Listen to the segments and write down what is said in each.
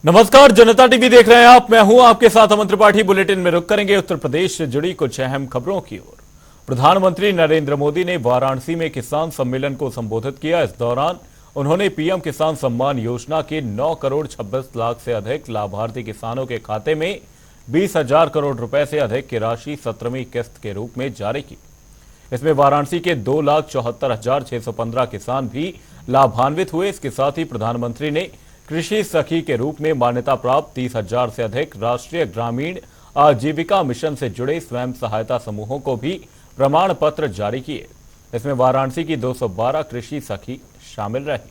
नमस्कार, जनता टीवी देख रहे हैं आप। मैं हूं आपके साथ अमन त्रिपाठी। बुलेटिन में रुक करेंगे उत्तर प्रदेश से जुड़ी कुछ अहम खबरों की ओर। प्रधानमंत्री नरेंद्र मोदी ने वाराणसी में किसान सम्मेलन को संबोधित किया। इस दौरान उन्होंने पीएम किसान सम्मान योजना के 9 करोड़ 26 लाख से अधिक लाभार्थी किसानों के खाते में 20,000 करोड़ रुपए से अधिक की राशि 17वीं किस्त के रूप में जारी की। इसमें वाराणसी के 2,74,615 किसान भी लाभान्वित हुए। इसके साथ ही प्रधानमंत्री ने कृषि सखी के रूप में मान्यता प्राप्त 30,000 से अधिक राष्ट्रीय ग्रामीण आजीविका मिशन से जुड़े स्वयं सहायता समूहों को भी प्रमाण पत्र जारी किए। इसमें वाराणसी की 212 कृषि सखी शामिल रही।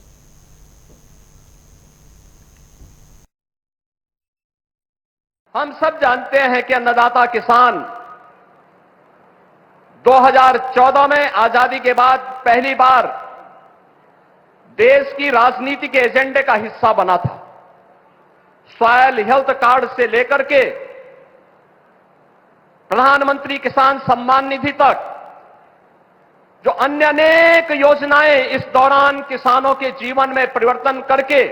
हम सब जानते हैं कि अन्नदाता किसान 2014 में आजादी के बाद पहली बार देश की राजनीति के एजेंडे का हिस्सा बना था। सॉयल हेल्थ कार्ड से लेकर के प्रधानमंत्री किसान सम्मान निधि तक जो अन्य अनेक योजनाएं इस दौरान किसानों के जीवन में परिवर्तन करके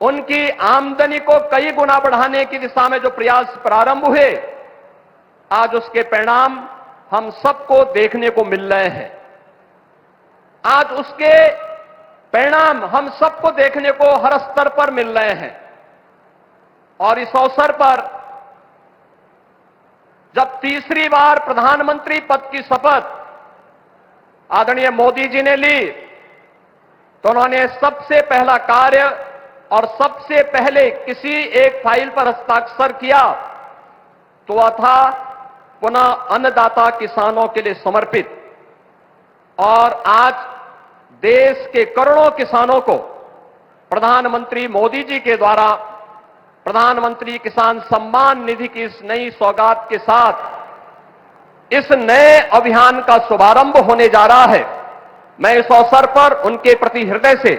उनकी आमदनी को कई गुना बढ़ाने की दिशा में जो प्रयास प्रारंभ हुए, आज उसके परिणाम हम सबको देखने को मिल रहे हैं। आज उसके परिणाम हम सबको देखने को हर स्तर पर मिल रहे हैं। और इस अवसर पर जब तीसरी बार प्रधानमंत्री पद की शपथ आदरणीय मोदी जी ने ली, तो उन्होंने सबसे पहला कार्य और सबसे पहले किसी एक फाइल पर हस्ताक्षर किया तो वह था पुनः अन्नदाता किसानों के लिए समर्पित। और आज देश के करोड़ों किसानों को प्रधानमंत्री मोदी जी के द्वारा प्रधानमंत्री किसान सम्मान निधि की इस नई सौगात के साथ इस नए अभियान का शुभारंभ होने जा रहा है। मैं इस अवसर पर उनके प्रति हृदय से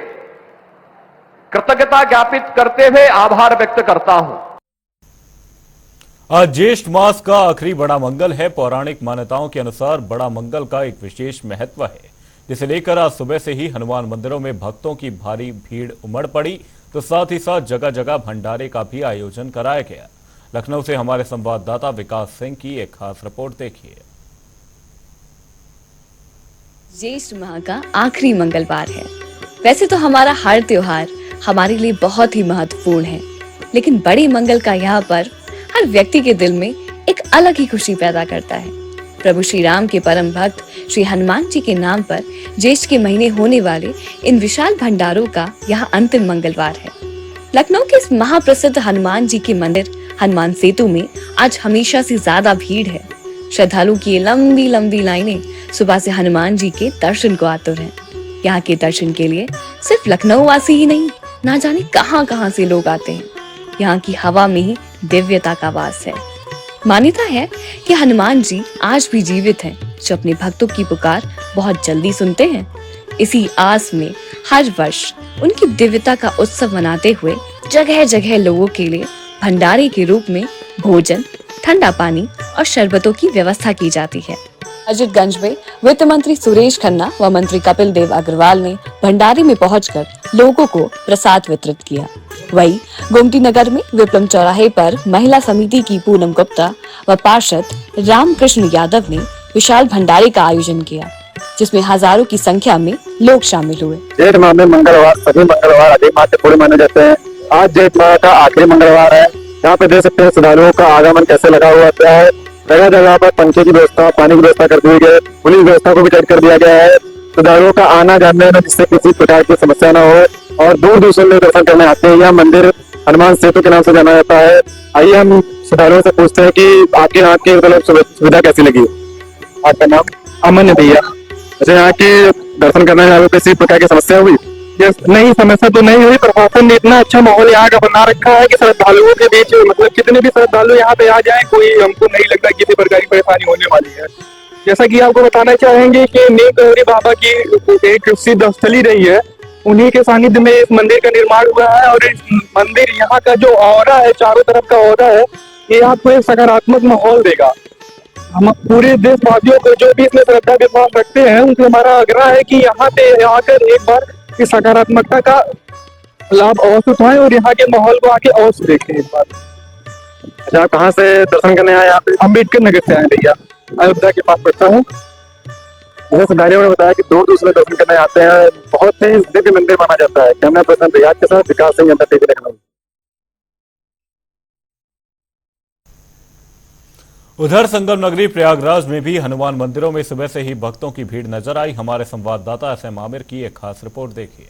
कृतज्ञता ज्ञापित करते हुए आभार व्यक्त करता हूं। आज ज्येष्ठ मास का आखिरी बड़ा मंगल है। पौराणिक मान्यताओं के अनुसार बड़ा मंगल का एक विशेष महत्व है, जिसे लेकर आज सुबह से ही हनुमान मंदिरों में भक्तों की भारी भीड़ उमड़ पड़ी। तो साथ ही साथ जगह जगह भंडारे का भी आयोजन कराया गया। लखनऊ से हमारे संवाददाता विकास सिंह की एक खास रिपोर्ट देखिए। ज्येष्ठ माह का आखिरी मंगलवार है। वैसे तो हमारा हर त्योहार हमारे लिए बहुत ही महत्वपूर्ण है, लेकिन बड़े मंगल का यहाँ पर हर व्यक्ति के दिल में एक अलग ही खुशी पैदा करता है। प्रभु श्री राम के परम भक्त श्री हनुमान जी के नाम पर ज्येष्ठ के महीने होने वाले इन विशाल भंडारों का यहाँ अंतिम मंगलवार है। लखनऊ के इस महाप्रसिद्ध हनुमान जी के मंदिर हनुमान सेतु में आज हमेशा से ज्यादा भीड़ है। श्रद्धालुओं की लंबी लंबी लाइनें सुबह से हनुमान जी के दर्शन को आतुर हैं। यहाँ के दर्शन के लिए सिर्फ लखनऊ वासी ही नहीं, ना जाने कहां से लोग आते हैं। यहाँ की हवा में ही दिव्यता का वास है। मान्यता है कि हनुमान जी आज भी जीवित हैं, जो अपने भक्तों की पुकार बहुत जल्दी सुनते हैं। इसी आस में हर वर्ष उनकी दिव्यता का उत्सव मनाते हुए जगह जगह लोगों के लिए भंडारे के रूप में भोजन, ठंडा पानी और शरबतों की व्यवस्था की जाती है। अजीतगंज में वित्त मंत्री सुरेश खन्ना व मंत्री कपिल देव अग्रवाल ने भंडारे में पहुंचकर लोगों को प्रसाद वितरित किया। वहीं गोमती नगर में विप्लव चौराहे पर महिला समिति की पूनम गुप्ता व पार्षद रामकृष्ण यादव ने विशाल भंडारे का आयोजन किया, जिसमें हजारों की संख्या में लोग शामिल हुए। जेठ माह में मंगलवार, सभी मंगलवार अधिक माह से पूरे माने जाते हैं। आज जेठ माह का आखिरी मंगलवार है। यहाँ पे देख सकते हैं श्रद्धालुओं का आगमन कैसे लगा हुआ है। जगह जगह पर पंखे की व्यवस्था, पानी की व्यवस्था कर दी गई है। पुलिस व्यवस्था को भी टाइट कर दिया गया है श्रद्धालुओं का आना जाने में, जिससे किसी प्रकार की समस्या न हो। और दूर दूर से लोग दर्शन करने आते हैं। यह मंदिर हनुमान सेतु के नाम से जाना जाता है। आइए हम श्रद्धालुओं से पूछते हैं कि आपके यहाँ की सुविधा कैसी लगी। आपका नाम? अमन भैया। अच्छा, यहाँ के दर्शन करने में किसी प्रकार की समस्या हुई? नहीं, समस्या तो नहीं हुई। प्रशासन ने इतना अच्छा माहौल यहाँ का बना रखा है कि श्रद्धालुओं के बीच मतलब कितने भी श्रद्धालु यहाँ पे आ जाए, कोई हमको नहीं लगता किसी प्रकार की परेशानी होने वाली है। जैसा कि आपको बताना चाहेंगे कि नीम गौरी बाबा की एक सिद्ध स्थली रही है, उन्हीं के सानिध्य में इस मंदिर का निर्माण हुआ है। और इस मंदिर यहाँ का जो ऑरा है, चारों तरफ का ऑरा है, ये आपको एक सकारात्मक माहौल देगा। हम पूरे देशवासियों को जो भी इसमें श्रद्धा विश्वास रखते हैं, उनसे हमारा आग्रह है कि यहाँ पे आकर एक बार इस सकारात्मकता का लाभ अवश्य उठाएं और यहाँ के माहौल को आके अवश्य देखें इस बार। अच्छा, आप कहाँ से दर्शन करने आए यहाँ पे? अम्बेडकर नगर से आए भैया, अयोध्या के पास पड़ता हूँ। जैसे सरदारियों ने बताया कि दूर दूर से दर्शन करने आते हैं, बहुत ही दिव्य मंदिर माना जाता है। कैमरा पर्सन रियाज के साथ विकास सिंह, जनता टीवी लखनऊ। उधर संगम नगरी प्रयागराज में भी हनुमान मंदिरों में सुबह से ही भक्तों की भीड़ नजर आई। हमारे संवाददाता SM आमिर की एक खास रिपोर्ट देखिए।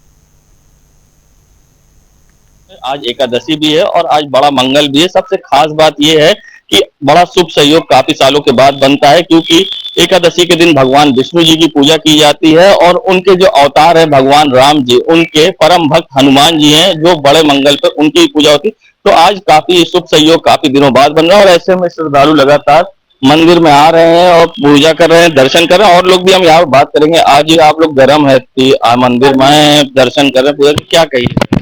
आज एकादशी भी है और आज बड़ा मंगल भी है। सबसे खास बात यह है कि बड़ा शुभ संयोग काफी सालों के बाद बनता है, क्योंकि एकादशी के दिन भगवान विष्णु जी की पूजा की जाती है और उनके जो अवतार है भगवान राम जी, उनके परम भक्त हनुमान जी हैं, जो बड़े मंगल पर उनकी पूजा होती। तो आज काफी शुभ संयोग काफी दिनों बाद बन रहा है और ऐसे में श्रद्धालु लगातार मंदिर में आ रहे हैं और पूजा कर रहे हैं, दर्शन कर रहे हैं। और लोग भी हम यहाँ पर बात करेंगे। आज आप लोग गर्म है मंदिर में दर्शन कर रहे हैं, पूजा क्या कहिए?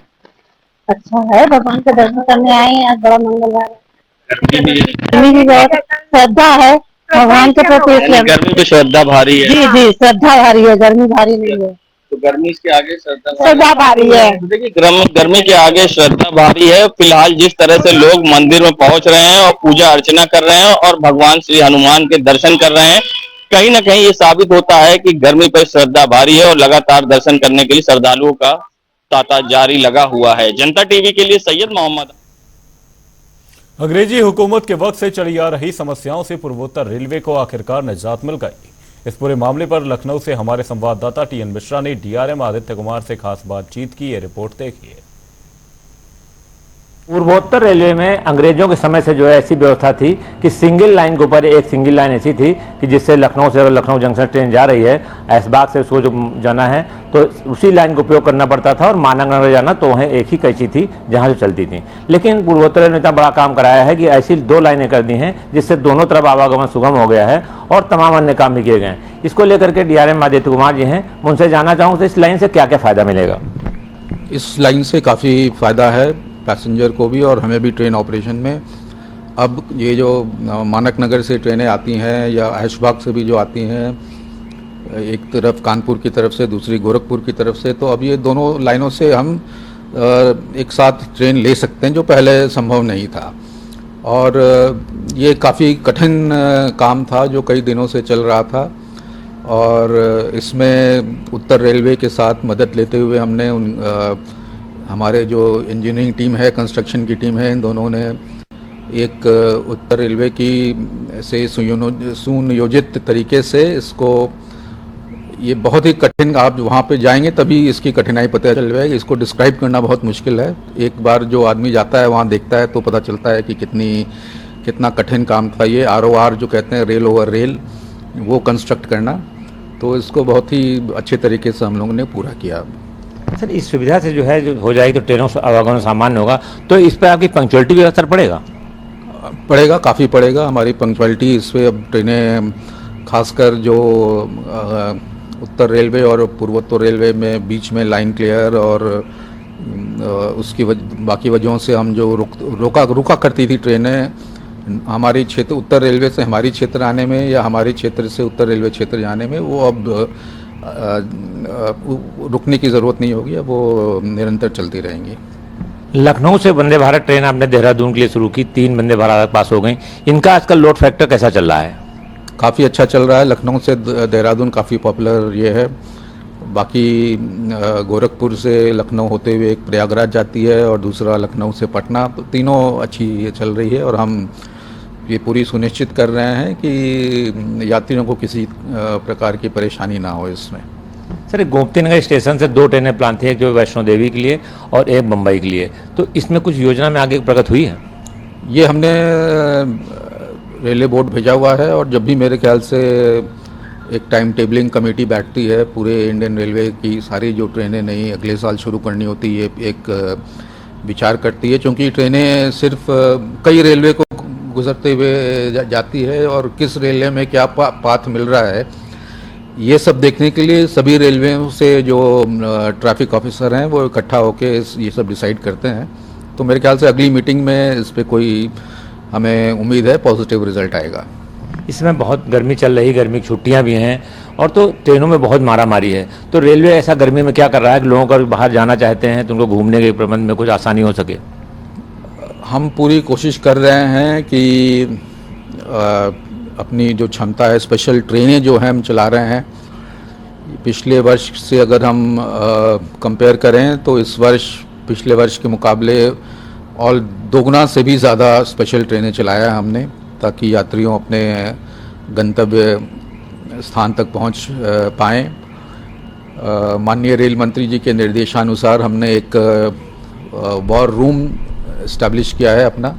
अच्छा है, भगवान के दर्शन करने आए हैं। आज बड़ा मंगलवार है। गर्मी भी बहुत श्रद्धा है भगवान के प्रति। गर्मी पे श्रद्धा भारी है। जी जी, श्रद्धा भारी है, गर्मी भारी नहीं है। तो गर्मी के आगे श्रद्धा भारी है। तो देखिए, गर्मी के आगे श्रद्धा भारी है। फिलहाल जिस तरह से लोग मंदिर में पहुंच रहे हैं और पूजा अर्चना कर रहे हैं और भगवान श्री हनुमान के दर्शन कर रहे हैं, कहीं ना कहीं ये साबित होता है कि गर्मी पर श्रद्धा भारी है और लगातार दर्शन करने के लिए श्रद्धालुओं का तांता जारी लगा हुआ है। जनता टीवी के लिए सैयद मोहम्मद। अंग्रेजी हुकूमत के वक्त से चली आ रही समस्याओं से पूर्वोत्तर रेलवे को आखिरकार निजात मिल गई। इस पूरे मामले पर लखनऊ से हमारे संवाददाता TN मिश्रा ने DRM आदित्य कुमार से खास बातचीत की। ये रिपोर्ट देखिए। पूर्वोत्तर रेलवे में अंग्रेजों के समय से जो है ऐसी व्यवस्था थी कि सिंगल लाइन के ऊपर एक सिंगल लाइन ऐसी थी कि जिससे लखनऊ से, अगर लखनऊ जंक्शन ट्रेन जा रही है, ऐशबाग से उसको जो जाना है तो उसी लाइन का उपयोग करना पड़ता था और मानक नगर जाना तो वहीं एक ही कैची थी जहां से चलती थी। लेकिन पूर्वोत्तर रेलवे ने इतना बड़ा काम कराया है कि ऐसी 2 लाइनें कर दी हैं जिससे दोनों तरफ आवागमन सुगम हो गया है और तमाम अन्य काम भी किए गए हैं। इसको लेकर के DRM आदित्य कुमार जी हैं, मैं उनसे जानना चाहूँगा तो इस लाइन से क्या क्या फायदा मिलेगा? इस लाइन से काफ़ी फ़ायदा है पैसेंजर को भी और हमें भी ट्रेन ऑपरेशन में। अब ये जो मानक नगर से ट्रेनें आती हैं या ऐशबाग से भी जो आती हैं, एक तरफ कानपुर की तरफ से, दूसरी गोरखपुर की तरफ से, तो अब ये दोनों लाइनों से हम एक साथ ट्रेन ले सकते हैं, जो पहले संभव नहीं था। और ये काफ़ी कठिन काम था जो कई दिनों से चल रहा था और इसमें उत्तर रेलवे के साथ मदद लेते हुए हमने हमारे जो इंजीनियरिंग टीम है, कंस्ट्रक्शन की टीम है, इन दोनों ने एक उत्तर रेलवे की से सुनियोजित तरीके से इसको, ये बहुत ही कठिन, आप वहाँ पे जाएंगे तभी इसकी कठिनाई पता चल जाएगी। इसको डिस्क्राइब करना बहुत मुश्किल है। एक बार जो आदमी जाता है वहाँ देखता है तो पता चलता है कि कितना कठिन काम था ये। ROR जो कहते हैं, रेल ओवर रेल, वो कंस्ट्रक्ट करना, तो इसको बहुत ही अच्छे तरीके से हम लोगों ने पूरा किया। सर, इस सुविधा से जो है जो हो जाएगी तो ट्रेनों से आवागमन सामान्य होगा, तो इस पर आपकी पंक्चुअलिटी भी असर पड़ेगा? काफ़ी पड़ेगा। हमारी पंक्चुअलिटी इस पर, अब ट्रेनें खासकर जो उत्तर रेलवे और पूर्वोत्तर रेलवे में बीच में लाइन क्लियर और उसकी बाकी वजहों से हम जो रुका करती थी ट्रेनें हमारी क्षेत्र, उत्तर रेलवे से हमारी क्षेत्र आने में या हमारे क्षेत्र से उत्तर रेलवे क्षेत्र जाने में, वो अब रुकने की ज़रूरत नहीं होगी, अब वो निरंतर चलती रहेंगी। लखनऊ से वंदे भारत ट्रेन आपने देहरादून के लिए शुरू की, 3 वंदे भारत पास हो गई, इनका आजकल लोड फैक्टर कैसा चल रहा है? काफ़ी अच्छा चल रहा है। लखनऊ से देहरादून काफ़ी पॉपुलर ये है। बाकी गोरखपुर से लखनऊ होते हुए एक प्रयागराज जाती है और दूसरा लखनऊ से पटना, तो तीनों अच्छी ये चल रही है और हम ये पूरी सुनिश्चित कर रहे हैं कि यात्रियों को किसी प्रकार की परेशानी ना हो इसमें। सर, गोमती नगर स्टेशन से 2 ट्रेनें प्लान थी, एक जो वैष्णो देवी के लिए और एक मुंबई के लिए, तो इसमें कुछ योजना में आगे प्रगति हुई है? ये हमने रेलवे बोर्ड भेजा हुआ है और जब भी मेरे ख्याल से एक टाइम टेबलिंग कमेटी बैठती है पूरे इंडियन रेलवे की, सारी जो ट्रेनें नई अगले साल शुरू करनी होती है एक विचार करती है, क्योंकि ट्रेनें सिर्फ कई रेलवे को गुजरते हुए जाती है और किस रेलवे में क्या पाथ मिल रहा है, ये सब देखने के लिए सभी रेलवे से जो ट्रैफिक ऑफिसर हैं वो इकट्ठा होकर ये सब डिसाइड करते हैं। तो मेरे ख्याल से अगली मीटिंग में इस पर कोई हमें उम्मीद है पॉजिटिव रिजल्ट आएगा। इस समय बहुत गर्मी चल रही, गर्मी की छुट्टियां भी हैं और तो ट्रेनों में बहुत मारा मारी है। तो रेलवे ऐसा गर्मी में क्या कर रहा है कि लोगों को बाहर जाना चाहते हैं तो उनको घूमने के प्रबंध में कुछ आसानी हो सके? हम पूरी कोशिश कर रहे हैं कि अपनी जो क्षमता है, स्पेशल ट्रेनें जो हैं हम चला रहे हैं। पिछले वर्ष से अगर हम कंपेयर करें तो इस वर्ष पिछले वर्ष के मुकाबले और दोगुना से भी ज़्यादा स्पेशल ट्रेनें चलाया है हमने, ताकि यात्रियों अपने गंतव्य स्थान तक पहुंच पाएँ। माननीय रेल मंत्री जी के निर्देशानुसार हमने एक वॉर रूम इस्टेब्लिश किया है अपना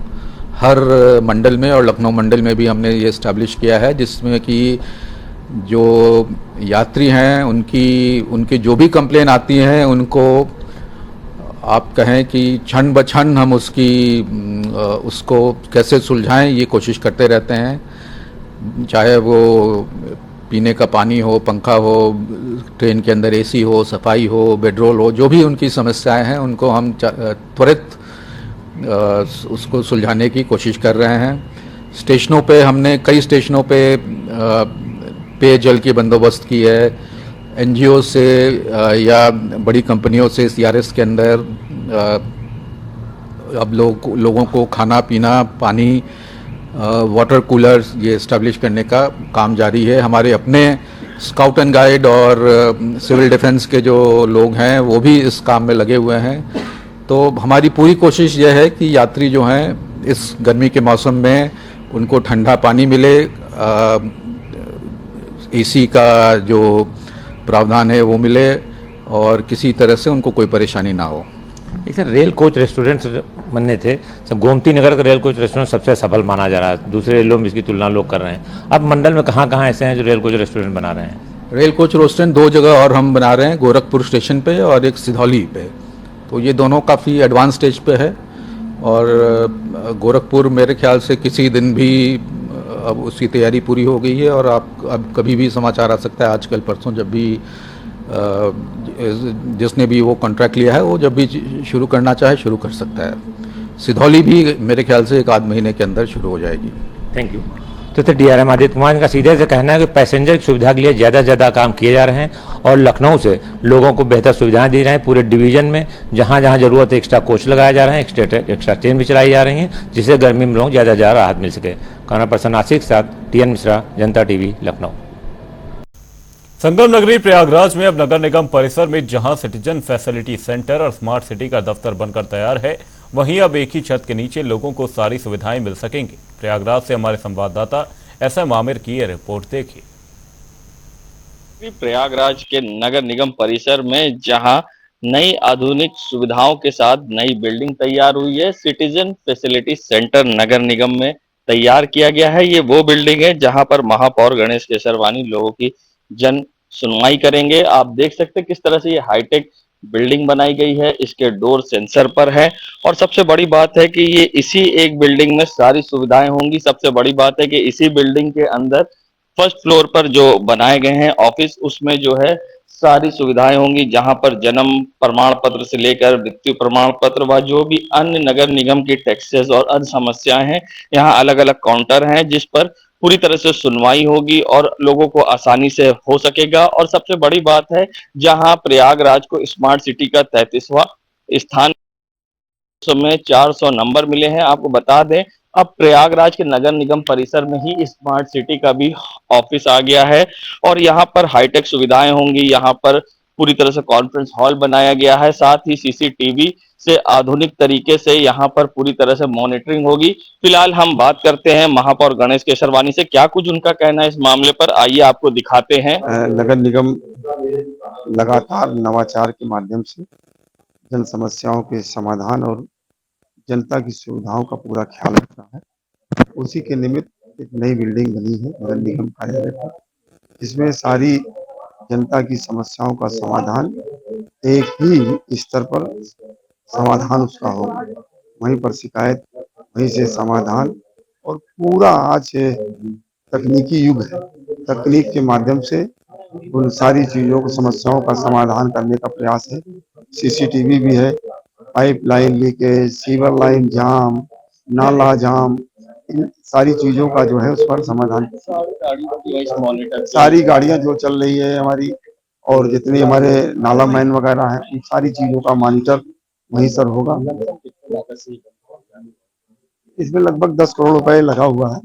हर मंडल में, और लखनऊ मंडल में भी हमने ये इस्टेब्लिश किया है, जिसमें कि जो यात्री हैं उनकी जो भी कंप्लेन आती हैं उनको आप कहें कि क्षण ब क्षण हम उसको कैसे सुलझाएं ये कोशिश करते रहते हैं। चाहे वो पीने का पानी हो, पंखा हो, ट्रेन के अंदर एसी हो, सफाई हो, बेडरोल हो, जो भी उनकी समस्याएं हैं उनको हम त्वरित उसको सुलझाने की कोशिश कर रहे हैं। स्टेशनों पे हमने कई स्टेशनों पे पेयजल की बंदोबस्त की है। एनजीओ से या बड़ी कंपनियों से सीआरएस के अंदर अब लोगों को खाना पीना, पानी, वाटर कूलर्स ये इस्टेब्लिश करने का काम जारी है। हमारे अपने स्काउट एंड गाइड और सिविल डिफेंस के जो लोग हैं वो भी इस काम में लगे हुए हैं। तो हमारी पूरी कोशिश यह है कि यात्री जो हैं इस गर्मी के मौसम में उनको ठंडा पानी मिले, एसी का जो प्रावधान है वो मिले और किसी तरह से उनको कोई परेशानी ना हो। एक सर रेल कोच रेस्टोरेंट्स बनने थे, सब गोमती नगर का रेल कोच रेस्टोरेंट सबसे सफल माना जा रहा है, दूसरे रेलों में इसकी तुलना लोग कर रहे हैं। अब मंडल में कहाँ कहाँ ऐसे हैं जो रेल कोच रेस्टोरेंट बना रहे हैं? रेल कोच रेस्टोरेंट 2 जगह और हम बना रहे हैं, गोरखपुर स्टेशन पे और एक सिधौली पे। तो ये दोनों काफ़ी एडवांस स्टेज पे है और गोरखपुर मेरे ख्याल से किसी दिन भी अब उसकी तैयारी पूरी हो गई है और आप अब कभी भी समाचार आ सकता है, आजकल परसों जब भी जिसने भी वो कॉन्ट्रैक्ट लिया है वो जब भी शुरू करना चाहे शुरू कर सकता है। सिधौली भी मेरे ख्याल से 1 आध महीने के अंदर शुरू हो जाएगी। Thank you. तो डीआरएम आदित्य कुमार का सीधे से कहना है कि पैसेंजर की सुविधा के लिए ज़्यादा से ज़्यादा काम किए जा रहे हैं और लखनऊ से लोगों को बेहतर सुविधाएं दी रहे हैं। पूरे डिवीजन में जहां जहां जरूरत है एक्स्ट्रा कोच लगाए जा रहे हैं, एक्स्ट्रा ट्रेन भी चलाई जा रही हैं, जिससे गर्मी में लोगों को ज़्यादा से ज़्यादा राहत मिल सके। कैमरा पर्सन आसिफ के साथ टीएन मिश्रा, जनता टीवी, लखनऊ। संगम नगरी प्रयागराज में अब नगर निगम परिसर में जहां सिटीजन फैसिलिटी सेंटर और स्मार्ट सिटी का दफ्तर बनकर तैयार है, वहीं अब एक ही छत के नीचे लोगों को सारी सुविधाएं मिल सकेंगी। प्रयागराज से हमारे संवाददाता एसएम आमिर की यह रिपोर्ट देखिए। प्रयागराज के नगर निगम परिसर में जहां नई आधुनिक सुविधाओं के साथ नई बिल्डिंग तैयार हुई है, सिटीजन फैसिलिटी सेंटर नगर निगम में तैयार किया गया है। ये वो बिल्डिंग है जहां पर महापौर गणेश केसरवानी लोगों की जन सुनवाई करेंगे। आप देख सकते हैं किस तरह से ये हाईटेक बिल्डिंग बनाई गई है, इसके डोर सेंसर पर है और सबसे बड़ी बात है कि ये इसी एक बिल्डिंग में सारी सुविधाएं होंगी। सबसे बड़ी बात है कि इसी बिल्डिंग के अंदर फर्स्ट फ्लोर पर जो बनाए गए हैं ऑफिस, उसमें जो है सारी सुविधाएं होंगी, जहां पर जन्म प्रमाण पत्र से लेकर मृत्यु प्रमाण पत्र व जो भी अन्य नगर निगम की टैक्सेस और अन्य समस्याएं हैं, यहाँ अलग अलग काउंटर हैं जिस पर पूरी तरह से सुनवाई होगी और लोगों को आसानी से हो सकेगा। और सबसे बड़ी बात है, जहां प्रयागराज को स्मार्ट सिटी का 33वां स्थान में 400 नंबर मिले हैं। आपको बता दें अब प्रयागराज के नगर निगम परिसर में ही स्मार्ट सिटी का भी ऑफिस आ गया है और यहाँ पर हाईटेक सुविधाएं होंगी। यहाँ पर पूरी तरह से कॉन्फ्रेंस हॉल बनाया गया है, साथ ही सीसीटीवी से आधुनिक तरीके से यहाँ पर पूरी तरह से मॉनिटरिंग होगी। फिलहाल हम बात करते हैं महापौर गणेश केसरवानी से, क्या कुछ उनका कहना है इस मामले पर, आइए आपको दिखाते हैं। नगर निगम लगातार नवाचार के माध्यम से जन समस्याओं के समाधान और जनता की सुविधाओं का पूरा ख्याल रख रहा है। उसी के निमित्त एक नई बिल्डिंग बनी है नगर निगम कार्यालय पर, जिसमें सारी जनता की समस्याओं का समाधान एक ही स्तर पर समाधान उसका होगा। वहीं पर शिकायत, वहीं से समाधान और पूरा आज तकनीकी युग है। तकनीक के माध्यम से उन सारी चीजों को, समस्याओं का समाधान करने का प्रयास है। सीसीटीवी भी है, पाइपलाइन लीकेज, सीवर लाइन जाम, नाला जाम, इन सारी चीजों का जो है उस पर समाधान, सारी गाड़ियां जो चल रही है हमारी और जितनी हमारे नाला मैन वगैरह हैं उन सारी चीजों का मॉनिटर वहीं सर होगा। इसमें लगभग 10 करोड़ रुपए लगा हुआ है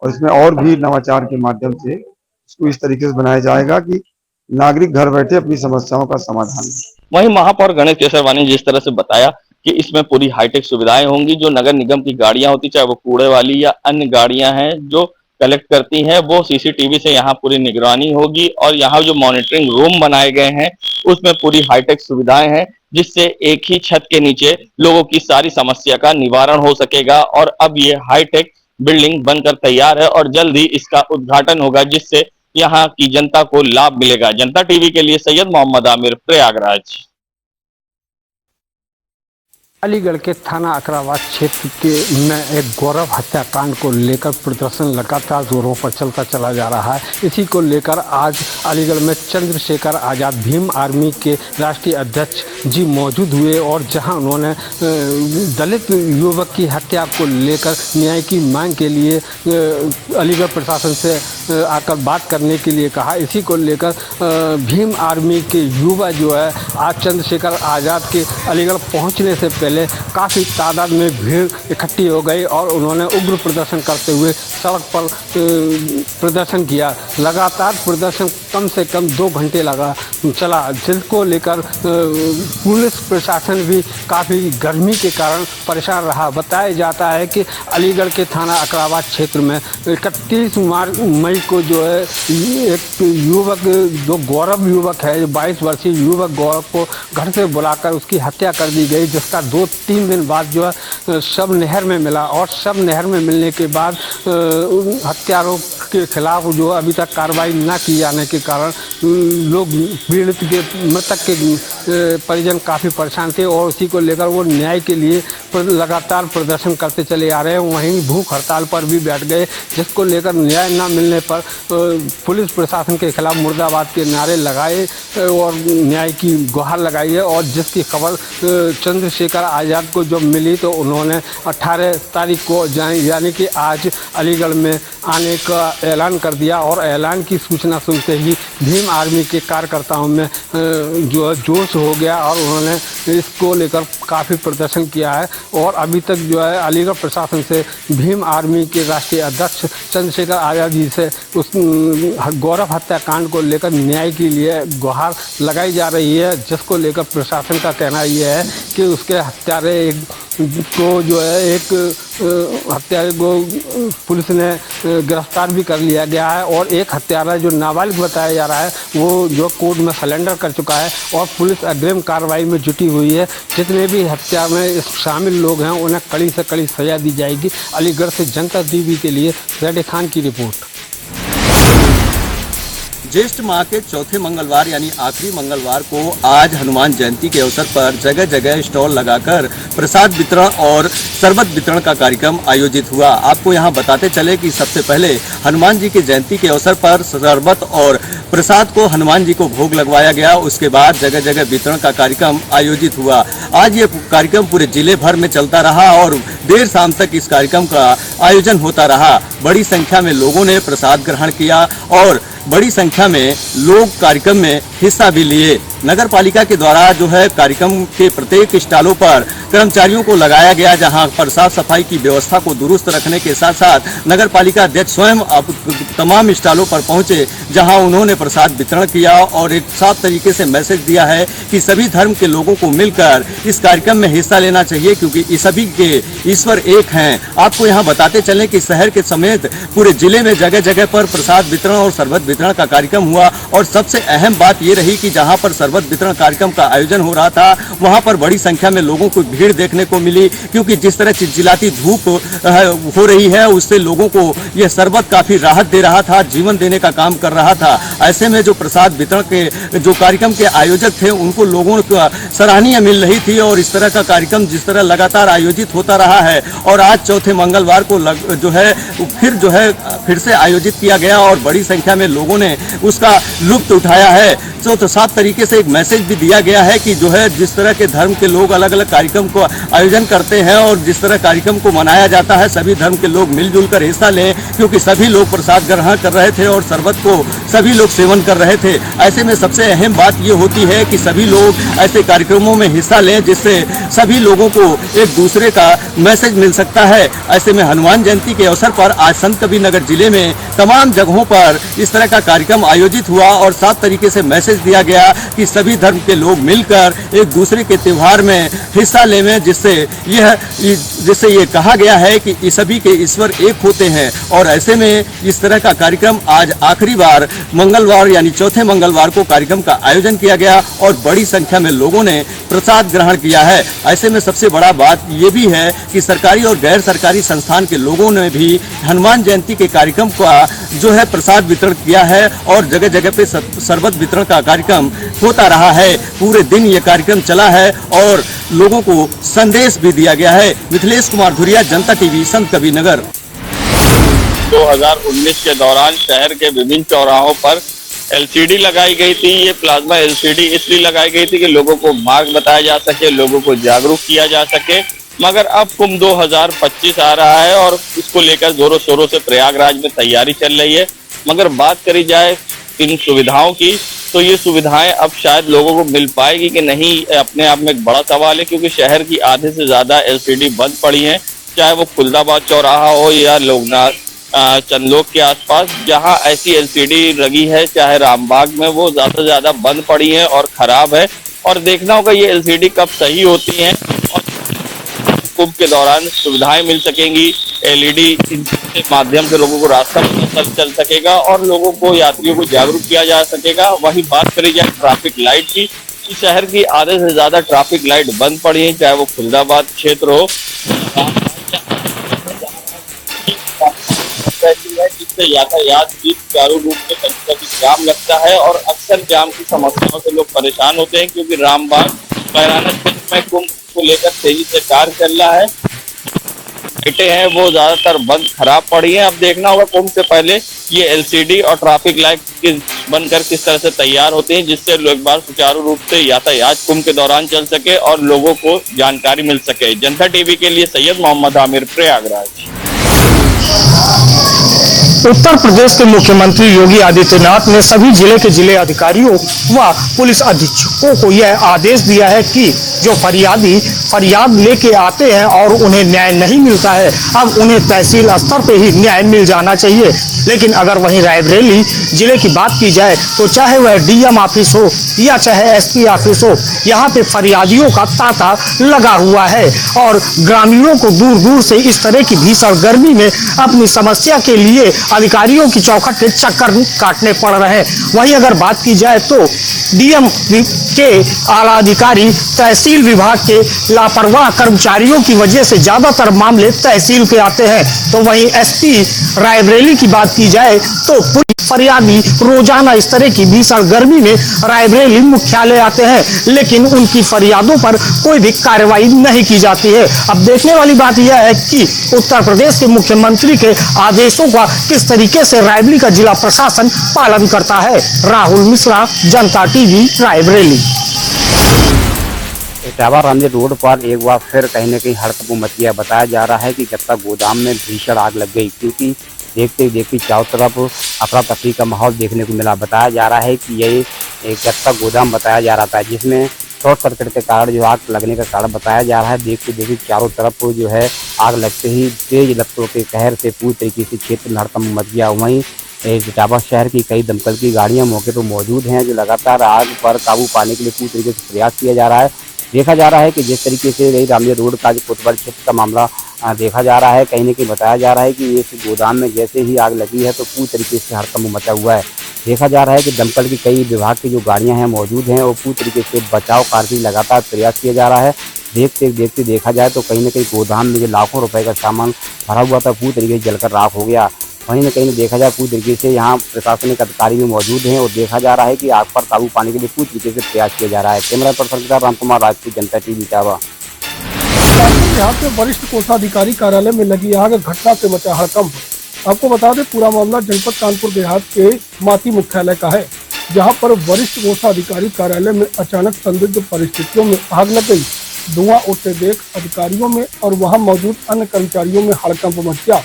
और इसमें और भी नवाचार के माध्यम से इसको इस तरीके से बनाया जाएगा कि नागरिक घर बैठे अपनी समस्याओं का समाधान। वहीं महापौर गणेश केसरवानी जिस तरह से बताया कि इसमें पूरी हाईटेक सुविधाएं होंगी, जो नगर निगम की गाड़ियां होती, चाहे वो कूड़े वाली या अन्य गाड़ियां हैं जो कलेक्ट करती हैं, वो सीसीटीवी से यहाँ पूरी निगरानी होगी और यहाँ जो मॉनिटरिंग रूम बनाए गए हैं उसमें पूरी हाईटेक सुविधाएं हैं, जिससे एक ही छत के नीचे लोगों की सारी समस्या का निवारण हो सकेगा। और अब ये हाईटेक बिल्डिंग बनकर तैयार है और जल्द ही इसका उद्घाटन होगा, जिससे यहाँ की जनता को लाभ मिलेगा। जनता टीवी के लिए सैयद मोहम्मद आमिर, प्रयागराज। अलीगढ़ के थाना अकराबाद क्षेत्र में एक गौरव हत्याकांड को लेकर प्रदर्शन लगातार जोरों पर चलता चला जा रहा है। इसी को लेकर आज अलीगढ़ में चंद्रशेखर आज़ाद भीम आर्मी के राष्ट्रीय अध्यक्ष जी मौजूद हुए और जहां उन्होंने दलित युवक की हत्या को लेकर न्याय की मांग के लिए अलीगढ़ प्रशासन से आकर बात करने के लिए कहा। इसी को लेकर भीम आर्मी के युवा जो है आज चंद्रशेखर आज़ाद के अलीगढ़ पहुंचने से पहले काफ़ी तादाद में भीड़ इकट्ठी हो गई और उन्होंने उग्र प्रदर्शन करते हुए सड़क पर प्रदर्शन किया। लगातार प्रदर्शन कम से कम 2 घंटे चला, जिसको लेकर पुलिस प्रशासन भी काफ़ी गर्मी के कारण परेशान रहा। बताया जाता है कि अलीगढ़ के थाना अकराबाद क्षेत्र में 31 मई को जो है एक युवक, जो गौरव युवक है, 22 वर्षीय युवक गौरव को घर से बुलाकर उसकी हत्या कर दी गई, जिसका 2-3 दिन बाद जो है शव नहर में मिला और शव नहर में मिलने के बाद हत्यारों के खिलाफ जो अभी तक कार्रवाई न की जाने के कारण लोग पीड़ित के मृतक के परिजन काफ़ी परेशान थे और उसी को लेकर वो न्याय के लिए लगातार प्रदर्शन करते चले आ रहे हैं। वहीं भूख हड़ताल पर भी बैठ गए, जिसको लेकर न्याय न मिलने पर पुलिस प्रशासन के खिलाफ मुर्दाबाद के नारे लगाए और न्याय की गुहार लगाई है। और जिसकी खबर चंद्रशेखर आज़ाद को जब मिली तो उन्होंने 18 तारीख को यानी कि आज अलीगढ़ में आने का ऐलान कर दिया और ऐलान की सूचना सुनते ही भीम आर्मी के कार्यकर्ताओं में जो जोश हो गया और उन्होंने इसको लेकर काफ़ी प्रदर्शन किया है। और अभी तक जो है अलीगढ़ प्रशासन से भीम आर्मी के राष्ट्रीय अध्यक्ष चंद्रशेखर आज़ाद जी से उस गौरव हत्याकांड को लेकर न्याय के लिए गुहार लगाई जा रही है, जिसको लेकर प्रशासन का कहना यह है कि उसके हत्यारे को जो है एक हत्यारे को पुलिस ने गिरफ्तार भी कर लिया गया है और एक हत्यारा जो नाबालिग बताया जा रहा है वो जो कोर्ट में सरेंडर कर चुका है और पुलिस अग्रिम कार्रवाई में जुटी हुई है। जितने भी हत्या में शामिल लोग हैं उन्हें कड़ी से कड़ी सजा दी जाएगी। अलीगढ़ से जनता टीवी के लिए रेडी खान की रिपोर्ट। ज्येष्ठ माह के चौथे मंगलवार यानी आखिरी मंगलवार को आज हनुमान जयंती के अवसर पर जगह जगह स्टॉल लगाकर प्रसाद वितरण और शरबत वितरण का कार्यक्रम आयोजित हुआ। आपको यहां बताते चले कि सबसे पहले हनुमान जी की जयंती के अवसर पर शरबत और प्रसाद को हनुमान जी को भोग लगवाया गया। उसके बाद जगह जगह वितरण का कार्यक्रम आयोजित हुआ। आज ये कार्यक्रम पूरे जिले भर में चलता रहा और देर शाम तक इस कार्यक्रम का आयोजन होता रहा। बड़ी संख्या में लोगों ने प्रसाद ग्रहण किया और बड़ी संख्या में लोग कार्यक्रम में हिस्सा भी लिए। नगर पालिका के द्वारा जो है कार्यक्रम के प्रत्येक स्टॉलों पर कर्मचारियों को लगाया गया, जहां पर साफ सफाई की व्यवस्था को दुरुस्त रखने के साथ साथ नगर पालिका अध्यक्ष स्वयं तमाम स्टॉलों पर पहुंचे, जहां उन्होंने प्रसाद वितरण किया और एक साफ तरीके से मैसेज दिया है कि सभी धर्म के लोगों को मिलकर इस कार्यक्रम में हिस्सा लेना चाहिए, क्योंकि सभी के ईश्वर एक हैं। आपको यहाँ बताते चलें कि शहर के समेत पूरे जिले में जगह जगह पर प्रसाद वितरण और शरबत वितरण का कार्यक्रम हुआ और सबसे अहम बात ये रही कि जहाँ पर शरबत वितरण कार्यक्रम का आयोजन हो रहा था वहाँ पर बड़ी संख्या में लोगों को भीड़ देखने को मिली, क्योंकि जिस तरह चिलचिलाती धूप हो रही है उससे लोगों को यह शरबत काफी राहत दे रहा था, जीवन देने का काम कर रहा था। ऐसे में जो प्रसाद वितरण के जो कार्यक्रम के आयोजक थे उनको लोगों को सराहनीय मिल रही थी और इस तरह का कार्यक्रम जिस तरह लगातार आयोजित होता रहा है और आज चौथे मंगलवार को फिर से आयोजित किया गया और बड़ी संख्या में लोगों ने उसका लुत्फ उठाया है। तो साफ तरीके से एक मैसेज भी दिया गया है कि जो है जिस तरह के धर्म के लोग अलग अलग कार्यक्रम को आयोजन करते हैं और जिस तरह कार्यक्रम को मनाया जाता है, सभी धर्म के लोग मिलजुल कर हिस्सा लें, क्योंकि सभी लोग प्रसाद ग्रहण कर रहे थे और शरबत को सभी लोग सेवन कर रहे थे। ऐसे में सबसे अहम बात ये होती है कि सभी लोग ऐसे कार्यक्रमों में हिस्सा लें जिससे सभी लोगों को एक दूसरे का मैसेज मिल सकता है। ऐसे में हनुमान जयंती के अवसर पर आज संत कबीरनगर जिले में तमाम जगहों पर इस तरह का कार्यक्रम आयोजित हुआ और साफ तरीके से मैसेज दिया गया कि सभी धर्म के लोग मिलकर एक दूसरे के त्योहार में हिस्सा लें, जिससे ये कहा गया है कि सभी के ईश्वर एक होते हैं। और ऐसे में इस तरह का कार्यक्रम आज आखिरी बार मंगलवार यानी चौथे मंगलवार को कार्यक्रम का आयोजन किया गया और बड़ी संख्या में लोगों ने प्रसाद ग्रहण किया है। ऐसे में सबसे बड़ा बात ये भी है कि सरकारी और गैर सरकारी संस्थान के लोगों ने भी हनुमान जयंती के कार्यक्रम का जो है प्रसाद वितरण किया है और जगह जगह पे शरबत वितरण का कार्यक्रम होता रहा है। पूरे दिन ये कार्यक्रम चला है और लोगों को संदेश भी दिया गया है। मिथिलेश कुमार धुरिया, जनता टीवी, संत कबीरनगर। 2019 के दौरान शहर के विभिन्न चौराहों पर एलसीडी लगाई गई थी। ये प्लाज्मा एलसीडी इसलिए लगाई गई थी कि लोगों को मार्ग बताया जा सके, लोगों को जागरूक किया जा सके। मगर अब कुंभ 2025 आ रहा है और इसको लेकर जोरों शोरों से प्रयागराज में तैयारी चल रही है। मगर बात करी जाए इन सुविधाओं की, तो ये सुविधाएं अब शायद लोगों को मिल पाएगी कि नहीं, अपने आप में एक बड़ा सवाल है, क्योंकि शहर की आधे से ज्यादा एलसीडी बंद पड़ी हैं, चाहे वो खुलदाबाद चौराहा हो या लोकनाथ चंदलोक के आसपास। जहां ऐसी एलसीडी लगी है, चाहे रामबाग में, वो ज्यादा से ज्यादा बंद पड़ी है और खराब है। और देखना होगा ये एलसीडी कब सही होती हैं और कुंभ के दौरान सुविधाएं मिल सकेंगी। एलईडी के माध्यम से लोगों को रास्ता चल सकेगा और लोगों को, यात्रियों को जागरूक किया जा सकेगा। वहीं बात करी जाए ट्रैफिक लाइट की, शहर की आधे से ज्यादा ट्रैफिक लाइट बंद पड़ी है, चाहे वो खुलदाबाद क्षेत्र हो, जिससे यातायात भी सुचारू रूप से कभी जाम लगता है और अक्सर जाम की समस्याओं से लोग परेशान होते हैं, क्योंकि रामबाग कैराना क्षेत्र में कुंभ को लेकर तेजी से कार्य चल रहा है। लाइटें हैं वो ज्यादातर बंद खराब पड़ी हैं। अब देखना होगा कुंभ से पहले ये एलसीडी और ट्रैफिक लाइट बनकर किस तरह से तैयार होते हैं, जिससे एक बार सुचारू रूप से यातायात कुंभ के दौरान चल सके और लोगों को जानकारी मिल सके। जनता टीवी के लिए सैयद मोहम्मद आमिर, प्रयागराज। उत्तर प्रदेश के मुख्यमंत्री योगी आदित्यनाथ ने सभी जिले के जिले अधिकारियों व पुलिस अधीक्षकों को यह आदेश दिया है कि जो फरियादी फरियाद लेके आते हैं और उन्हें न्याय नहीं मिलता है, अब उन्हें तहसील स्तर पे ही न्याय मिल जाना चाहिए। लेकिन अगर वहीं रायबरेली जिले की बात की जाए तो चाहे वह डीएम ऑफिस हो या चाहे एसपी ऑफिस हो, यहाँ पे फरियादियों का तांता लगा हुआ है और ग्रामीणों को दूर दूर से इस तरह की भीषण गर्मी में अपनी समस्या के लिए अधिकारियों की चौखट के चक्कर काटने पड़ रहे हैं। वहीं अगर बात की जाए तो डीएम के आला अधिकारी तहसील विभाग के लापरवाह कर्मचारियों की वजह से ज्यादातर मामले तहसील पे आते हैं। तो वहीं एसपी रायबरेली की बात की जाए तो फरियादी रोजाना इस तरह की भीषण गर्मी में रायबरेली मुख्यालय आते हैं, लेकिन उनकी फरियादों पर कोई भी कार्रवाई नहीं की जाती है। अब देखने वाली बात यह है कि उत्तर प्रदेश के मुख्यमंत्री के आदेशों का किस तरीके से रायबरेली का जिला प्रशासन पालन करता है। राहुल मिश्रा, जनता टीवी, रायबरेली। इटावा रामजी रोड पर एक बार फिर कहीं न कहीं हड़कंप मच गया। बताया जा रहा है कि जब तक गोदाम में भीषण आग लग गई, क्योंकि देखते देखते चारों तरफ अफरा तफरी का माहौल देखने को मिला। बताया जा रहा है कि ये एक गत्ता गोदाम बताया जा रहा था, जिसमें शॉर्ट सर्किट के कारण जो आग लगने का कारण बताया जा रहा है। देखते देखते चारों तरफ जो है आग लगते ही तेज लपटों के कहर से पूरी तरीके से क्षेत्र में हड़कंप मच गया। वहीं इटावा शहर की कई दमकल की गाड़ियां मौके पर मौजूद हैं, जो लगातार आग पर काबू पाने के लिए पूरी तरीके से प्रयास किया जा रहा है। देखा जा रहा है कि जिस तरीके से रामजी रोड का जो कोतवाली क्षेत्र का मामला देखा जा रहा है, कहीं न कहीं बताया जा रहा है कि इस गोदाम में जैसे ही आग लगी है तो पूरी तरीके से हड़कंप मचा हुआ है। देखा जा रहा है कि दमकल की कई विभाग की जो गाड़ियां हैं मौजूद हैं और पूरी तरीके से बचाव कार्य की लगातार प्रयास किया जा रहा है। देखते देखते देखा जाए तो कहीं न कहीं गोदाम में जो लाखों रुपए का सामान भरा हुआ था पूरी तरीके से जलकर राख हो गया। वहीं न कहीं देखा जाए पूरी तरीके से यहाँ प्रशासनिक अधिकारी भी मौजूद हैं और देखा जा रहा है कि आग पर काबू पाने के लिए पूरी तरीके से प्रयास किया जा रहा है। कैमरा पर्सन के साथ रामकुमार राजपूत, जनता टीवी, इटावा। यहाँ पे वरिष्ठ कोषाधिकारी कार्यालय में लगी आग, घटना से मचा हड़कंप। आपको बता दें पूरा मामला जनपद कानपुर देहात के माती मुख्यालय का है। जहां पर वरिष्ठ कोषाधिकारी कार्यालय में अचानक संदिग्ध परिस्थितियों में आग लग गई। धुआं उठते देख अधिकारियों में और वहां मौजूद अन्य कर्मचारियों में हड़कंप मच गया।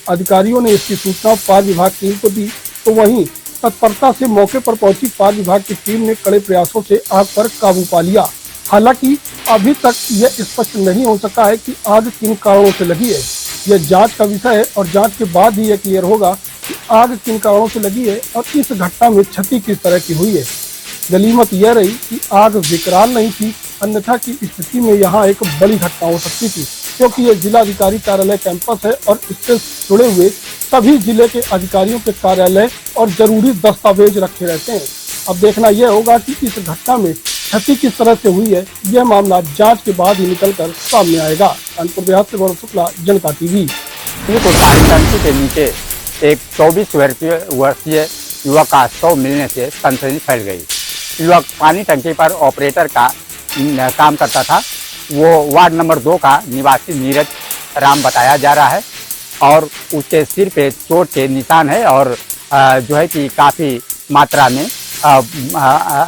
अधिकारियों ने इसकी सूचना फायर विभाग टीम को दी, तो वहीं तत्परता से मौके पर पहुंची फायर विभाग की टीम ने कड़े प्रयासों से आग पर काबू पा लिया। हालांकि अभी तक यह स्पष्ट नहीं हो सका है कि आग किन कारणों से लगी है। यह जांच का विषय है और जांच के बाद ही यह क्लियर होगा कि आग किन कारणों से लगी है और इस घटना में क्षति किस तरह की हुई है। गनीमत यह रही कि आग विकराल नहीं थी, अन्यथा की स्थिति में यहाँ एक बड़ी घटना हो सकती थी, क्योंकि यह जिलाधिकारी कार्यालय कैंपस है और इससे जुड़े हुए सभी जिले के अधिकारियों के कार्यालय और जरूरी दस्तावेज रखे रहते हैं। अब देखना यह होगा कि इस घटना में क्षति किस तरह से हुई है। यह मामला जांच के बाद ही निकलकर सामने आएगा। कानपुर देहात से गौरव शुक्ला, जनता टीवी। पानी टंकी के नीचे एक 24 वर्षीय युवक का शव मिलने से सनसनी फैल गई। युवक पानी टंकी पर ऑपरेटर का काम करता था। वो वार्ड नंबर 2 का निवासी नीरज राम बताया जा रहा है और उसके सिर पे चोट के निशान है और जो है कि काफ़ी मात्रा में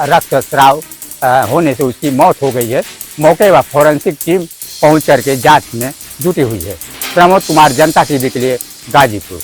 रक्तस्राव होने से उसकी मौत हो गई है। मौके पर फोरेंसिक टीम पहुंच करके जांच में जुटी हुई है। प्रमोद कुमार, जनता टीवी के लिए, गाजीपुर।